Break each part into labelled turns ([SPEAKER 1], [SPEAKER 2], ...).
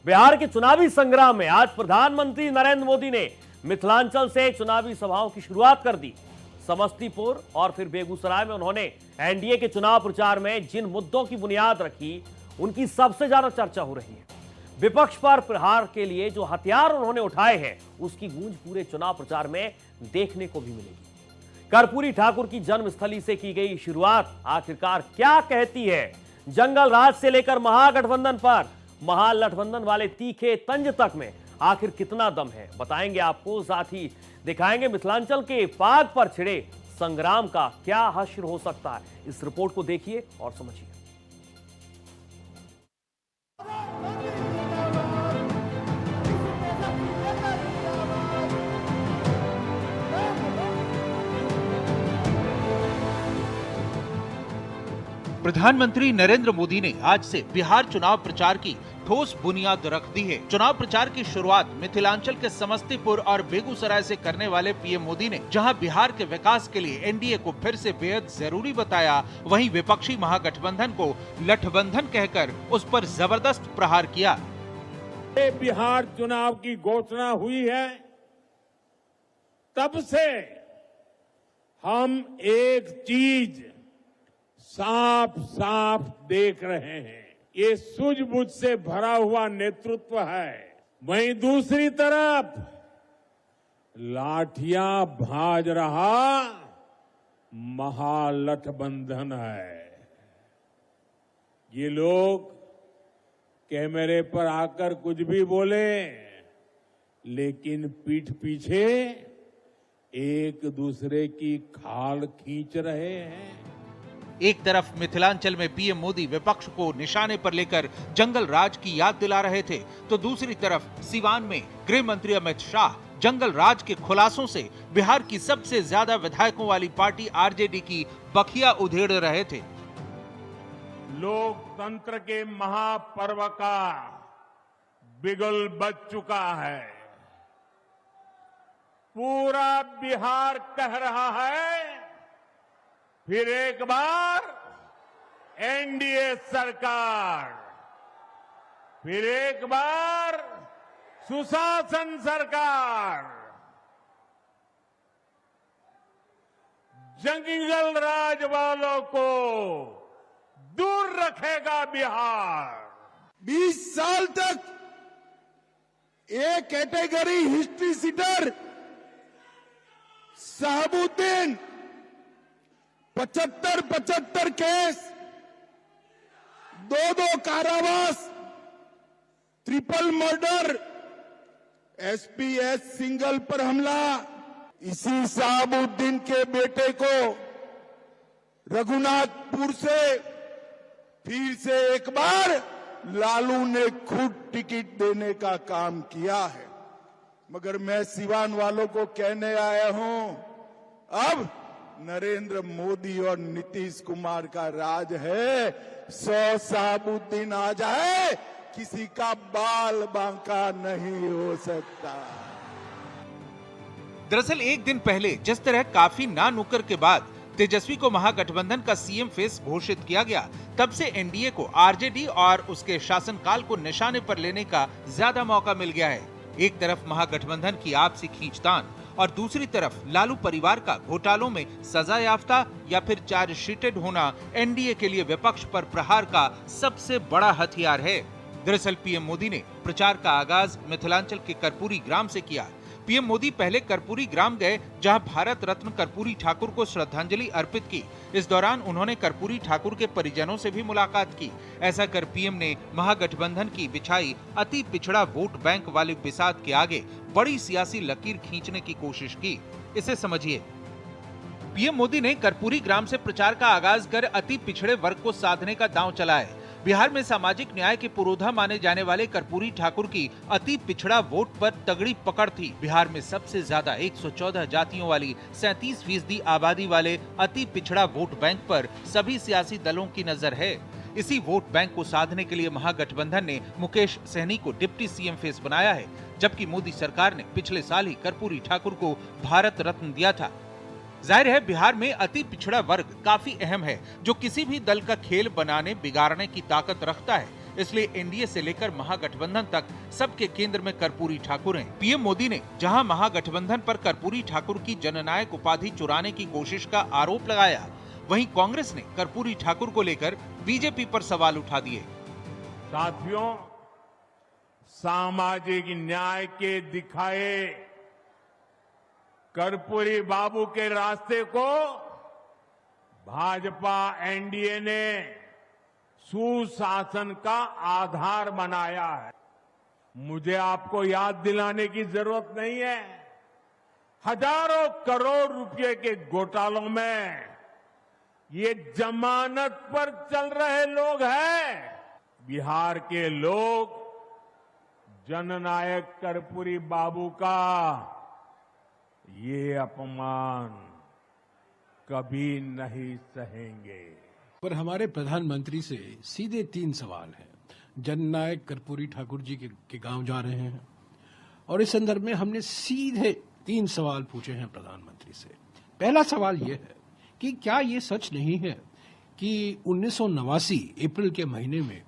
[SPEAKER 1] बिहार के चुनावी संग्राम में आज प्रधानमंत्री नरेंद्र मोदी ने मिथिलांचल से चुनावी सभाओं की शुरुआत कर दी। समस्तीपुर और फिर बेगूसराय में उन्होंने एनडीए के चुनाव प्रचार में जिन मुद्दों की बुनियाद रखी, उनकी सबसे ज्यादा चर्चा हो रही है। विपक्ष पर प्रहार के लिए जो हथियार उन्होंने उठाए हैं, उसकी गूंज पूरे चुनाव प्रचार में देखने को भी मिलेगी। कर्पूरी ठाकुर की जन्मस्थली से की गई शुरुआत आखिरकार क्या कहती है? जंगल राज से लेकर महागठबंधन पर महागठबंधन वाले तीखे तंज तक में आखिर कितना दम है, बताएंगे आपको। साथ ही दिखाएंगे मिथिलांचल के पाग पर छिड़े संग्राम का क्या हश्र हो सकता है। इस रिपोर्ट को देखिए और समझिए।
[SPEAKER 2] प्रधानमंत्री नरेंद्र मोदी ने आज से बिहार चुनाव प्रचार की ठोस बुनियाद रख दी है। चुनाव प्रचार की शुरुआत मिथिलांचल के समस्तीपुर और बेगूसराय से करने वाले पीएम मोदी ने जहां बिहार के विकास के लिए एनडीए को फिर से बेहद जरूरी बताया, वहीं विपक्षी महागठबंधन को लठबंधन कहकर उस पर जबरदस्त प्रहार किया।
[SPEAKER 3] बिहार चुनाव की घोषणा हुई है, तब से हम एक चीज साफ साफ देख रहे हैं, ये सूझबूझ से भरा हुआ नेतृत्व है। वहीं दूसरी तरफ लाठियां भाज रहा महागठबंधन है। ये लोग कैमरे पर आकर कुछ भी बोले, लेकिन पीठ पीछे एक दूसरे की खाल खींच रहे हैं।
[SPEAKER 2] एक तरफ मिथिलांचल में पीएम मोदी विपक्ष को निशाने पर लेकर जंगल राज की याद दिला रहे थे, तो दूसरी तरफ सीवान में गृह मंत्री अमित शाह जंगल राज के खुलासों से बिहार की सबसे ज्यादा विधायकों वाली पार्टी आरजेडी की बखिया उधेड़ रहे थे।
[SPEAKER 3] लोकतंत्र के महापर्व का बिगुल बज चुका है। पूरा बिहार कह रहा है, फिर एक बार एनडीए सरकार, फिर एक बार सुशासन सरकार। जंगल राज वालों को दूर रखेगा बिहार।
[SPEAKER 4] 20 साल तक A category history sheeter Shahabuddin 75 case, 2 कारावास, ट्रिपल मर्डर, एसपीएस सिंगल पर हमला। इसी शहाबुद्दीन के बेटे को रघुनाथपुर से फिर से एक बार लालू ने खुद टिकट देने का काम किया है। मगर मैं सिवान वालों को कहने आया हूं, अब नरेंद्र मोदी और नीतीश कुमार का राज है। 100 शहाबुद्दीन आ जाए, किसी का बाल बांका नहीं हो सकता।
[SPEAKER 2] दरअसल एक दिन पहले जिस तरह काफी ना नुक्कर के बाद तेजस्वी को महागठबंधन का सीएम फेस घोषित किया गया, तब से एनडीए को आरजेडी और उसके शासनकाल को निशाने पर लेने का ज्यादा मौका मिल गया है। एक तरफ महागठबंधन की आपसी खींचतान और दूसरी तरफ लालू परिवार का घोटालों में सजा याफ्ता या फिर चार्जशीटेड होना एनडीए के लिए विपक्ष पर प्रहार का सबसे बड़ा हथियार है। दरअसल पीएम मोदी ने प्रचार का आगाज मिथिलांचल के कर्पूरी ग्राम से किया। पीएम मोदी पहले कर्पूरी ग्राम गए, जहां भारत रत्न कर्पूरी ठाकुर को श्रद्धांजलि अर्पित की। इस दौरान उन्होंने कर्पूरी ठाकुर के परिजनों से भी मुलाकात की। ऐसा कर पीएम ने महागठबंधन की बिछाई अति पिछड़ा वोट बैंक वाली बिसात के आगे बड़ी सियासी लकीर खींचने की कोशिश की। इसे समझिए। पीएम मोदी ने कर्पूरी ग्राम से प्रचार का आगाज कर अति पिछड़े वर्ग को साधने का दांव चलाया। बिहार में सामाजिक न्याय के पुरोधा माने जाने वाले कर्पूरी ठाकुर की अति पिछड़ा वोट पर तगड़ी पकड़ थी। बिहार में सबसे ज्यादा 114 जातियों वाली 37% आबादी वाले अति पिछड़ा वोट बैंक पर सभी सियासी दलों की नजर है। इसी वोट बैंक को साधने के लिए महागठबंधन ने मुकेश सहनी को डिप्टी सीएम फेस बनाया है, जबकि मोदी सरकार ने पिछले साल ही कर्पूरी ठाकुर को भारत रत्न दिया था। जाहिर है बिहार में अति पिछड़ा वर्ग काफी अहम है, जो किसी भी दल का खेल बनाने बिगाड़ने की ताकत रखता है। इसलिए एनडीए से लेकर महागठबंधन तक सबके केंद्र में कर्पूरी ठाकुर हैं। पीएम मोदी ने जहां महागठबंधन पर कर्पूरी ठाकुर की जननायक उपाधि चुराने की कोशिश का आरोप लगाया, वहीं कांग्रेस ने कर्पूरी ठाकुर को लेकर बीजेपी पर सवाल उठा दिए।
[SPEAKER 3] साथियों, सामाजिक न्याय के दिखाए कर्पूरी बाबू के रास्ते को भाजपा एनडीए ने सुशासन का आधार बनाया है। मुझे आपको याद दिलाने की जरूरत नहीं है, हजारों करोड़ रुपए के घोटालों में ये जमानत पर चल रहे लोग हैं। बिहार के लोग जननायक कर्पूरी बाबू का ये अपमान कभी नहीं सहेंगे।
[SPEAKER 5] पर हमारे प्रधानमंत्री से सीधे 3 सवाल हैं। जननायक कर्पूरी ठाकुर जी के गांव जा रहे हैं और इस संदर्भ में हमने सीधे 3 सवाल पूछे हैं प्रधानमंत्री से। पहला सवाल यह है कि क्या ये सच नहीं है कि 1989 अप्रैल के महीने में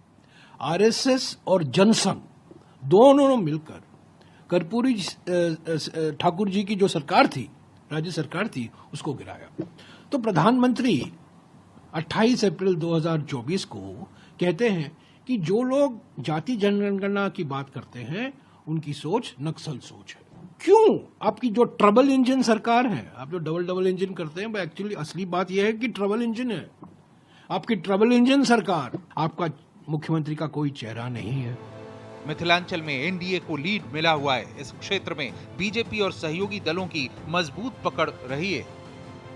[SPEAKER 5] आरएसएस और जनसंघ दोनों मिलकर कर्पूरी ठाकुर जी की जो सरकार थी, राज्य सरकार थी, उसको गिराया। तो प्रधानमंत्री 28 अप्रैल 2024 को कहते हैं कि जो लोग जाति जनगणना की बात करते हैं उनकी सोच नक्सल सोच है। क्यों? आपकी जो ट्रबल इंजन सरकार है, आप जो डबल इंजन करते हैं, एक्चुअली असली बात यह है कि ट्रबल इंजन है। आपकी ट्रबल इंजन सरकार, आपका मुख्यमंत्री का कोई चेहरा नहीं है।
[SPEAKER 2] मिथिलांचल में एनडीए को लीड मिला हुआ है। इस क्षेत्र में बीजेपी और सहयोगी दलों की मजबूत पकड़ रही है।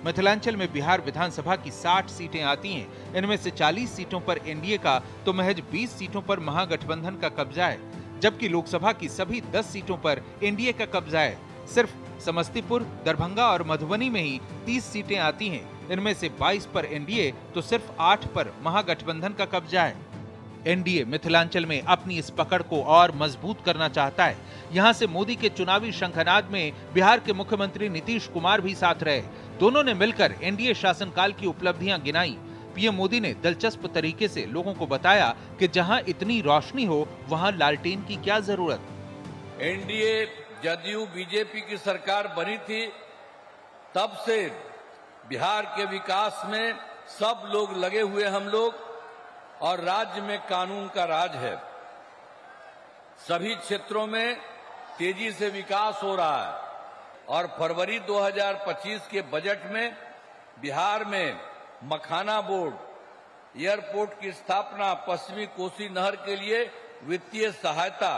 [SPEAKER 2] मिथिलांचल में बिहार विधानसभा की 60 सीटें आती हैं। इनमें से 40 सीटों पर एनडीए का तो महज 20 सीटों पर महागठबंधन का कब्जा है, जबकि लोकसभा की सभी 10 सीटों पर एनडीए का कब्जा है। सिर्फ समस्तीपुर, दरभंगा और मधुबनी में ही 30 सीटें आती हैं। इनमें से 22 पर एनडीए तो सिर्फ 8 पर महागठबंधन का कब्जा है। एनडीए मिथिलांचल में अपनी इस पकड़ को और मजबूत करना चाहता है। यहां से मोदी के चुनावी शंखनाद में बिहार के मुख्यमंत्री नीतीश कुमार भी साथ रहे। दोनों ने मिलकर एनडीए शासनकाल की उपलब्धियां गिनाई। पीएम मोदी ने दिलचस्प तरीके से लोगों को बताया कि जहां इतनी रोशनी हो वहां लालटेन की क्या जरूरत।
[SPEAKER 6] एनडीए जदयू बीजेपी की सरकार बनी थी, तब से बिहार के विकास में सब लोग लगे हुए हम लोग, और राज्य में कानून का राज है। सभी क्षेत्रों में तेजी से विकास हो रहा है और फरवरी 2025 के बजट में बिहार में मखाना बोर्ड, एयरपोर्ट की स्थापना, पश्चिमी कोसी नहर के लिए वित्तीय सहायता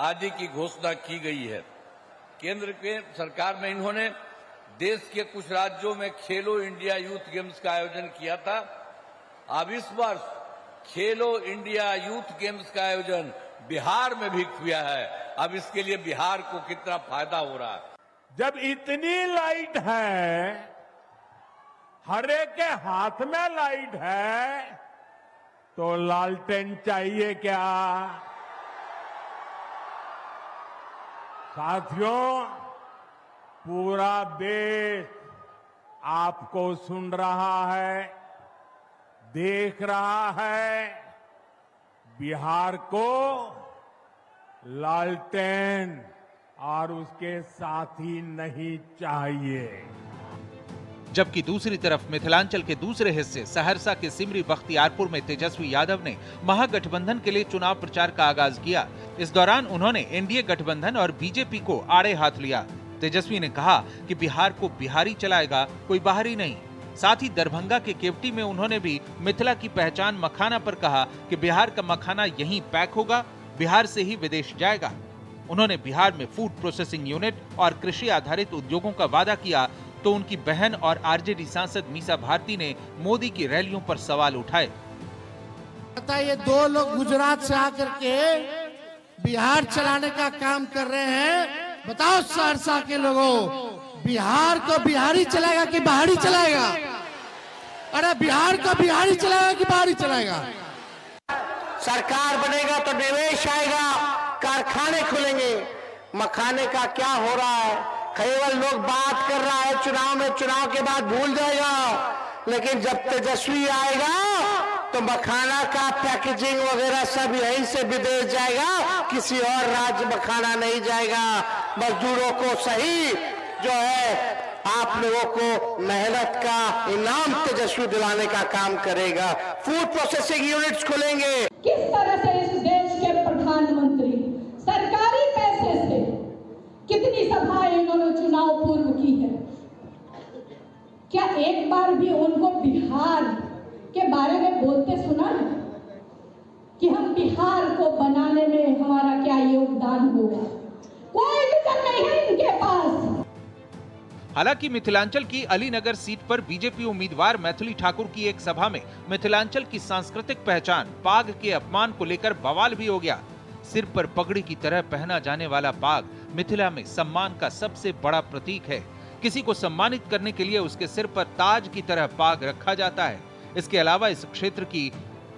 [SPEAKER 6] आदि की घोषणा की गई है। केंद्र के सरकार में इन्होंने देश के कुछ राज्यों में खेलो इंडिया यूथ गेम्स का आयोजन किया था। अब इस वर्ष खेलो इंडिया यूथ गेम्स का आयोजन बिहार में भी किया है। अब इसके लिए बिहार को कितना फायदा हो रहा है।
[SPEAKER 3] जब इतनी लाइट है, हर एक के हाथ में लाइट है, तो लालटेन चाहिए क्या? साथियों, पूरा देश आपको सुन रहा है, देख रहा है। बिहार को लालटेन और उसके साथी नहीं चाहिए।
[SPEAKER 2] जबकि दूसरी तरफ मिथिलांचल के दूसरे हिस्से सहरसा के सिमरी बख्तियारपुर में तेजस्वी यादव ने महागठबंधन के लिए चुनाव प्रचार का आगाज किया। इस दौरान उन्होंने एनडीए गठबंधन और बीजेपी को आड़े हाथ लिया। तेजस्वी ने कहा कि बिहार को बिहारी चलाएगा, कोई बाहरी नहीं। साथ ही दरभंगा के केवटी में उन्होंने भी मिथिला की पहचान मखाना पर कहा कि बिहार का मखाना यहीं पैक होगा, बिहार से ही विदेश जाएगा। उन्होंने बिहार में फूड प्रोसेसिंग यूनिट और कृषि आधारित उद्योगों का वादा किया, तो उनकी बहन और आरजेडी सांसद मीसा भारती ने मोदी की रैलियों पर सवाल उठाए।
[SPEAKER 7] ये 2 लोग गुजरात से आकर के बिहार चलाने का काम कर रहे हैं। बताओ सहरसा के लोगों, बिहार को बिहारी चलाएगा कि बाहरी चलाएगा? अरे बिहार को बिहारी चलाएगा कि बाहरी चलाएगा?
[SPEAKER 8] सरकार बनेगा तो निवेश आएगा, कारखाने खुलेंगे। मखाने का क्या हो रहा है? केवल लोग बात कर रहा है चुनाव में, चुनाव के बाद भूल जाएगा। लेकिन जब तेजस्वी आएगा तो मखाना का पैकेजिंग वगैरह सब यहीं से विदेश जाएगा, किसी और राज्य मखाना नहीं जाएगा। मजदूरों को सही जो है आप लोगों को मेहनत का इनाम तेजस्वी दिलाने का काम करेगा। फूड प्रोसेसिंग यूनिट्स खुलेंगे।
[SPEAKER 9] किस तरह से इस देश के प्रधानमंत्री सरकारी पैसे से कितनी सभाएं इन्होंने चुनाव पूर्व की है, क्या एक बार भी उनको बिहार के बारे में बोलते सुना है कि हम बिहार को बनाने में हमारा क्या योगदान होगा? कोई विजन नहीं है इनके पास।
[SPEAKER 2] हालांकि मिथिलांचल की अलीनगर सीट पर बीजेपी उम्मीदवार मैथिली ठाकुर की एक सभा में मिथिलांचल की सांस्कृतिक पहचान पाग के अपमान को लेकर बवाल भी हो गया। सिर पर पगड़ी की तरह पहना जाने वाला पाग मिथिला में सम्मान का सबसे बड़ा प्रतीक है। किसी को सम्मानित करने के लिए उसके सिर पर ताज की तरह पाग रखा जाता है। इसके अलावा इस क्षेत्र की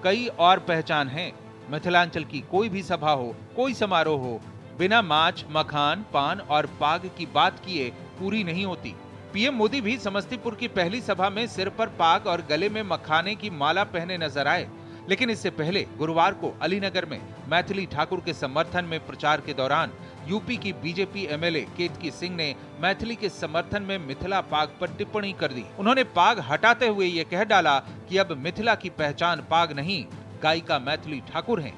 [SPEAKER 2] कई और पहचान हैं। मिथिलांचल की कोई भी सभा हो, कोई समारोह हो, बिना माछ, मखान, पान और पाग की बात किए पूरी नहीं होती। पीएम मोदी भी समस्तीपुर की पहली सभा में सिर पर पाग और गले में मखाने की माला पहने नजर आए। लेकिन इससे पहले गुरुवार को अलीनगर में मैथिली ठाकुर के समर्थन में प्रचार के दौरान यूपी की बीजेपी एमएलए केतकी सिंह ने मैथिली के समर्थन में मिथिला पाग पर टिप्पणी कर दी। उन्होंने पाग हटाते हुए ये कह डाला कि अब मिथिला की पहचान पाग नहीं, गायिका मैथिली ठाकुर हैं।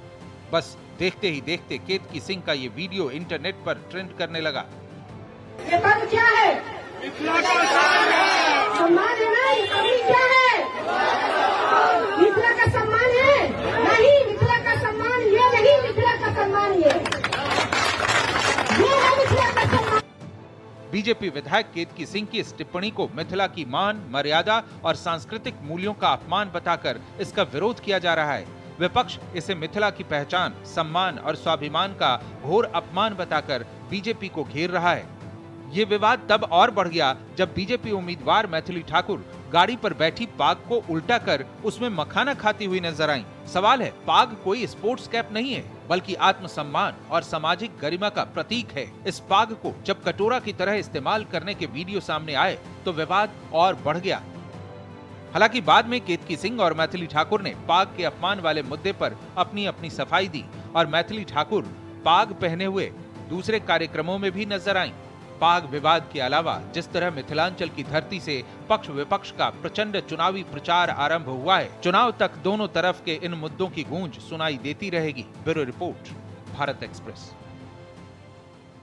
[SPEAKER 2] बस देखते ही देखते केतकी सिंह का ये वीडियो इंटरनेट पर ट्रेंड करने लगा।
[SPEAKER 9] ये पद क्या है? सम्मान है ना? ये क्या है? मिथिला का सम्मान है? नहीं, मिथिला का सम्मान ये नहीं, मिथिला का सम्मान ये है मिथिला का सम्मान।
[SPEAKER 2] बीजेपी विधायक केतकी सिंह की इस टिप्पणी को मिथिला की मान, मर्यादा और सांस्कृतिक मूल्यों का अपमान बताकर इसका विरोध किया जा रहा है। विपक्ष इसे मिथिला की पहचान, सम्मान और स्वाभिमान का घोर अपमान बताकर बीजेपी को घेर रहा है। ये विवाद तब और बढ़ गया जब बीजेपी उम्मीदवार मैथिली ठाकुर गाड़ी पर बैठी पाग को उल्टा कर उसमें मखाना खाती हुई नजर आईं। सवाल है, पाग कोई स्पोर्ट्स कैप नहीं है, बल्कि आत्मसम्मान और सामाजिक गरिमा का प्रतीक है। इस पाग को जब कटोरा की तरह इस्तेमाल करने के वीडियो सामने आए तो विवाद और बढ़ गया। हालांकि बाद में केतकी सिंह और मैथिली ठाकुर ने पाग के अपमान वाले मुद्दे पर अपनी अपनी सफाई दी और मैथिली ठाकुर पाग पहने हुए दूसरे कार्यक्रमों में भी नजर आईं। पाग विवाद के अलावा जिस तरह मिथिलांचल की धरती से पक्ष विपक्ष का प्रचंड चुनावी प्रचार आरंभ हुआ है, चुनाव तक दोनों तरफ के इन मुद्दों की गूंज सुनाई देती रहेगी। Bureau report, Bharat express.